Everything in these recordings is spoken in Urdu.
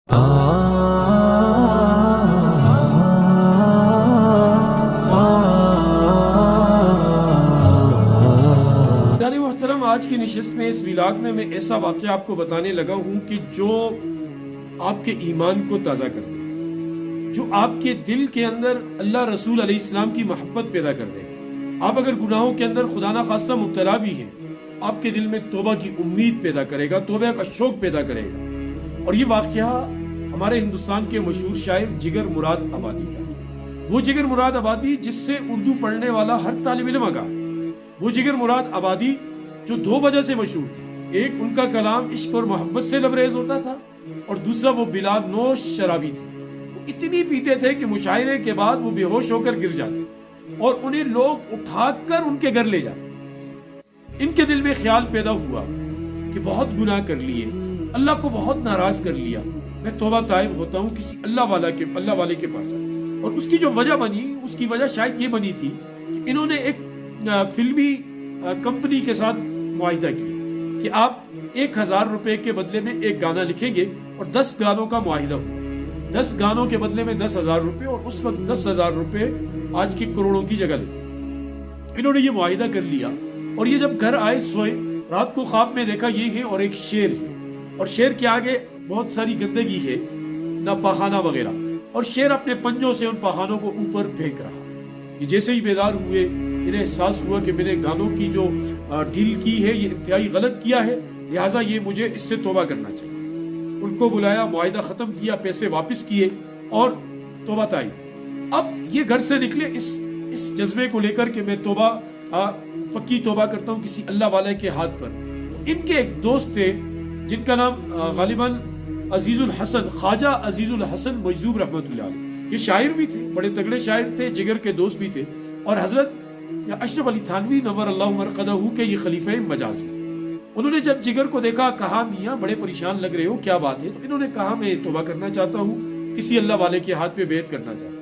محترم، آج کی نشست میں اس ولاگ میں ایسا واقعہ آپ کو بتانے لگا ہوں کہ جو آپ کے ایمان کو تازہ کر دے، جو آپ کے دل کے اندر اللہ رسول علیہ السلام کی محبت پیدا کر دے۔ آپ اگر گناہوں کے اندر خدا نہ خواستہ مبتلا بھی ہیں، آپ کے دل میں توبہ کی امید پیدا کرے گا، توبہ کا شوق پیدا کرے گا۔ اور یہ واقعہ ہمارے ہندوستان کے مشہور شاعر جگر مراد آبادی کا، وہ جگر مراد آبادی جس سے اردو پڑھنے والا ہر طالب علم آگاہ ہے۔ وہ جگر مراد آبادی جو دو وجہ سے مشہور تھا، ایک ان کا کلام عشق اور محبت سے لبریز ہوتا تھا، اور دوسرا وہ بلا نوش شرابی تھے۔ وہ اتنی پیتے تھے کہ مشاعرے کے بعد وہ بے ہوش ہو کر گر جاتے اور انہیں لوگ اٹھا کر ان کے گھر لے جاتے۔ ان کے دل میں خیال پیدا ہوا کہ بہت گناہ کر لیے، اللہ کو بہت ناراض کر لیا، میں توبہ طائب ہوتا ہوں کسی اللہ والے کے پاس۔ اور اس کی جو وجہ بنی، اس کی وجہ شاید یہ بنی تھی کہ انہوں نے ایک فلمی کمپنی کے ساتھ معاہدہ کیا کہ آپ 1000 روپے کے بدلے میں ایک گانا لکھیں گے اور 10 گانوں کا معاہدہ ہو، 10 گانوں کے بدلے میں 10,000 روپے، اور اس وقت 10,000 روپے آج کی کروڑوں کی جگہ لگے۔ انہوں نے یہ معاہدہ کر لیا، اور یہ جب گھر آئے سوئے، رات کو خواب میں دیکھا یہ ہے اور ایک شیر ہے، اور شیر کے آگے بہت ساری گندگی ہے، نہ پاخانہ وغیرہ، اور شیر اپنے پنجوں سے ان پاخانوں کو اوپر پھینک رہا۔ یہ جیسے ہی بیدار ہوئے، انہیں احساس ہوا کہ میں نے گانوں کی جو ڈیل کی ہے یہ انتہائی غلط کیا ہے، لہٰذا یہ مجھے اس سے توبہ کرنا چاہیے۔ ان کو بلایا، معاہدہ ختم کیا، پیسے واپس کیے اور توبہ طائب۔ اب یہ گھر سے نکلے اس جذبے کو لے کر کہ میں توبہ پکی توبہ کرتا ہوں کسی اللہ والے کے ہاتھ پر۔ ان کے ایک دوست تھے جن کا نام غالباً عزیز الحسن، خواجہ عزیز الحسن مجذوب رحمۃ اللہ علیہ۔ یہ شاعر بھی تھے، بڑے تگڑے شاعر تھے، جگر کے دوست بھی تھے، اور حضرت اشرف علی تھانوی نور اللہ مرقدہ کے یہ خلیفہ مجاز بھی۔ انہوں نے جب جگر کو دیکھا، کہا میاں بڑے پریشان لگ رہے ہو، کیا بات ہے؟ تو انہوں نے کہا میں توبہ کرنا چاہتا ہوں، کسی اللہ والے کے ہاتھ پہ بیعت کرنا چاہتا ہوں۔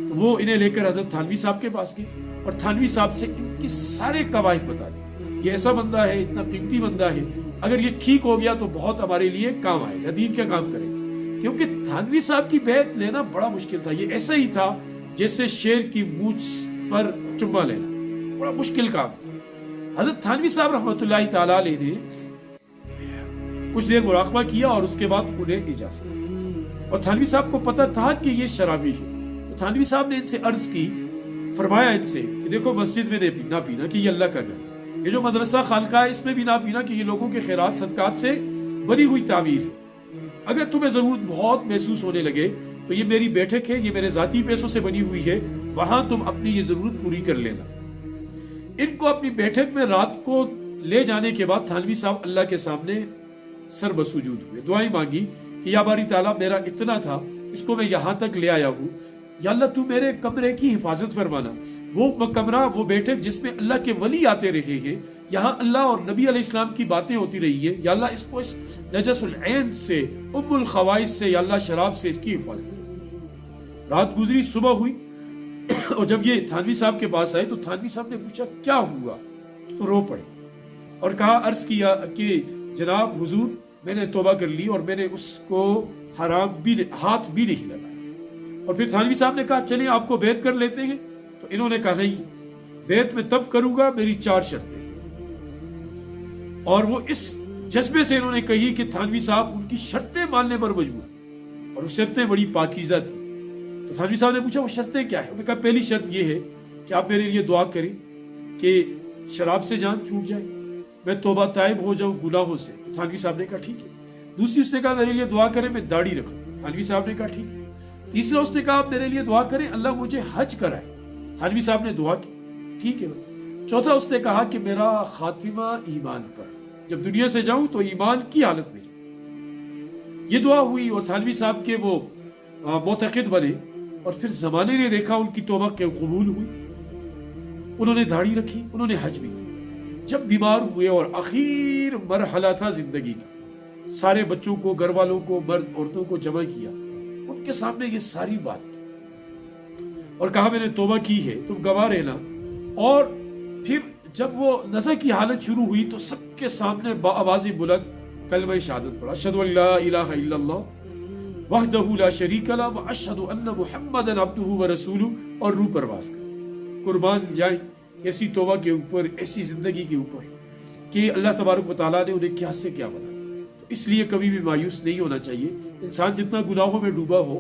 تو وہ انہیں لے کر حضرت تھانوی صاحب کے پاس گئے، اور تھانوی صاحب سے ان کی سارے قوائف بتا دی۔ یہ ایسا بندہ ہے، اتنا قیمتی بندہ ہے، اگر یہ ٹھیک ہو گیا تو بہت ہمارے لیے کام آئے گا، دین کا کام کرے گا۔ کیونکہ تھانوی صاحب کی بیعت لینا بڑا مشکل تھا، یہ ایسا ہی تھا جیسے شیر کی مونچھ پر چمہ لینا، بڑا مشکل کام تھا۔ حضرت تھانوی صاحب رحمۃ اللہ تعالی علیہ نے کچھ دیر مراقبہ کیا اور اس کے بعد انہیں اجازت دی، اور تھانوی صاحب کو پتہ تھا کہ یہ شرابی ہے۔ تو تھانوی صاحب نے ان سے عرض کی، فرمایا ان سے کہ دیکھو مسجد میں نہ پینا کہ یہ اللہ کا گھر، یہ جو مدرسہ خانقاہ ہے اس میں بھی نہ پینا کہ یہ لوگوں کے خیرات صدقات سے بنی ہوئی تعمیر ہے۔ اگر تمہیں ضرورت بہت محسوس ہونے لگے تو یہ میری بیٹھک ہے، یہ میرے ذاتی پیسوں سے بنی ہوئی ہے، وہاں تم اپنی یہ ضرورت پوری کر لینا۔ ان کو اپنی بیٹھک میں رات کو لے جانے کے بعد تھانوی صاحب اللہ کے سامنے سر بسجود ہوئے، دعائیں مانگی کہ یا باری تعالیٰ میرا اتنا تھا، اس کو میں یہاں تک لے آیا ہوں، یا اللہ تو میرے کمرے کی حفاظت فرمانا، وہ کمرہ، وہ بیٹھک جس میں اللہ کے ولی آتے رہے ہیں، یہاں اللہ اور نبی علیہ السلام کی باتیں ہوتی رہی ہے، یا اللہ اس کو اس نجس العین سے، ام الخوائس سے، یا اللہ شراب سے اس کی حفاظت۔ رات گزری، صبح ہوئی، اور جب یہ تھانوی صاحب کے پاس آئے تو تھانوی صاحب نے پوچھا کیا ہوا، تو رو پڑے اور کہا، عرض کیا کہ جناب حضور میں نے توبہ کر لی اور میں نے اس کو حرام بھی ہاتھ بھی نہیں لگایا۔ اور پھر تھانوی صاحب نے کہا چلیں آپ کو بیعت کر لیتے ہیں۔ تو انہوں نے کہا نہیں، بیعت میں تب کروں گا، میری 4 شرطیں، اور وہ اس جذبے سے انہوں نے کہی کہ تھانوی صاحب ان کی شرطیں ماننے پر مجبور، اور وہ شرطیں بڑی پاکیزہ تھی۔ تو تھانوی صاحب نے پوچھا وہ شرطیں کیا ہیں؟ انہوں نے کہا پہلی شرط یہ ہے کہ آپ میرے لیے دعا کریں کہ شراب سے جان چھوٹ جائے، میں توبہ طائب ہو جاؤں گناہوں سے۔ تھانوی صاحب نے کہا ٹھیک ہے۔ دوسری اس نے کہا میرے لیے دعا کریں میں داڑھی رکھوں، تھانوی صاحب نے کہا ٹھیک ہے۔ تیسرا اس نے کہا آپ میرے لیے دعا کریں اللہ مجھے حج کرائے، تھانوی صاحب نے دعا کی، ٹھیک ہے۔ چوتھا اس نے کہا کہ میرا خاتمہ ایمان پر، جب دنیا سے جاؤں تو ایمان کی حالت میں جاؤں۔ یہ دعا ہوئی اور تھانوی صاحب کے وہ معتقد بنے، اور پھر زمانے نے دیکھا ان کی توبہ کے قبول ہوئی، انہوں نے داڑھی رکھی، انہوں نے حج بھی کی۔ جب بیمار ہوئے اور آخر مرحلہ تھا زندگی کا، سارے بچوں کو، گھر والوں کو، مرد عورتوں کو جمع کیا، ان کے سامنے یہ ساری بات کی اور کہا میں نے توبہ کی ہے، تم گواہ رہنا۔ اور پھر جب وہ نزع کی حالت شروع ہوئی تو سب کے سامنے بآواز بلند کلمہ شہادت پڑھا، اشہدو ان لا الہ الا اللہ وحدہ لا شریک لہ واشہد ان محمدا عبدہ ورسولہ، اور روح پرواز کریں، قربان جائیں ایسی توبہ کے اوپر، ایسی زندگی کے اوپر کہ اللہ تبارک و تعالیٰ نے انہیں کیا سے کیا بنایا۔ تو اس لیے کبھی بھی مایوس نہیں ہونا چاہیے۔ انسان جتنا گناہوں میں ڈوبا ہو،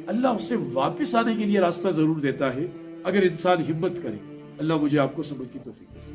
اللہ اس سے واپس آنے کے لیے راستہ ضرور دیتا ہے اگر انسان ہمت کرے۔ اللہ مجھے آپ کو سمجھ کی توفیق دے۔